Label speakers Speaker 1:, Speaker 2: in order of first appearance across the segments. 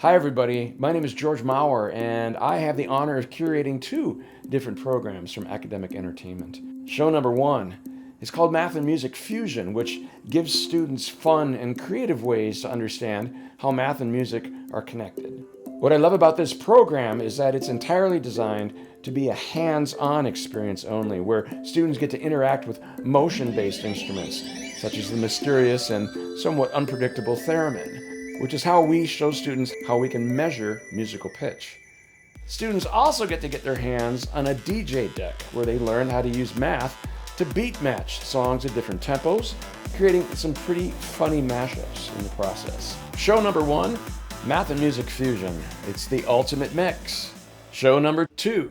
Speaker 1: Hi everybody, my name is George Maurer and I have the honor of curating two different programs from Academic Entertainment. Show number one is called Math and Music Fusion, which gives students fun and creative ways to understand how math and music are connected. What I love about this program is that it's entirely designed to be a hands-on experience only, where students get to interact with motion-based instruments, such as the mysterious and somewhat unpredictable theremin, which is how we show students how we can measure musical pitch. Students also get to get their hands on a DJ deck, where they learn how to use math to beat match songs at different tempos, creating some pretty funny mashups in the process. Show number one, Math and Music Fusion. It's the ultimate mix. Show number two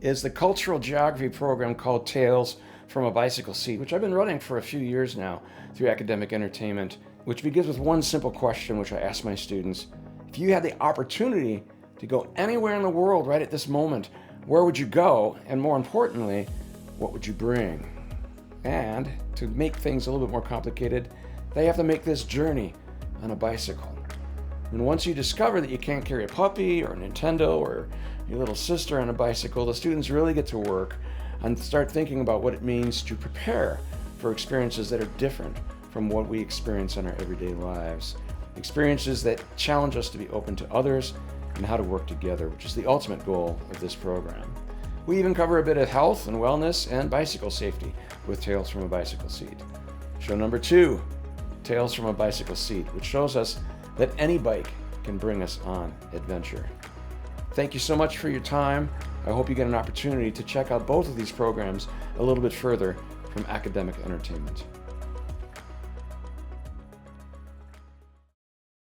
Speaker 1: is the cultural geography program called Tales from a Bicycle Seat, which I've been running for a few years now through Academic Entertainment, which begins with one simple question which I ask my students. If you had the opportunity to go anywhere in the world right at this moment, where would you go? And more importantly, what would you bring? And to make things a little bit more complicated, they have to make this journey on a bicycle. And once you discover that you can't carry a puppy or a Nintendo or your little sister on a bicycle, the students really get to work and start thinking about what it means to prepare for experiences that are different from what we experience in our everyday lives. Experiences that challenge us to be open to others and how to work together, which is the ultimate goal of this program. We even cover a bit of health and wellness and bicycle safety with Tales from a Bicycle Seat. Show number two, Tales from a Bicycle Seat, which shows us that any bike can bring us on adventure. Thank you so much for your time. I hope you get an opportunity to check out both of these programs a little bit further from Academic Entertainment.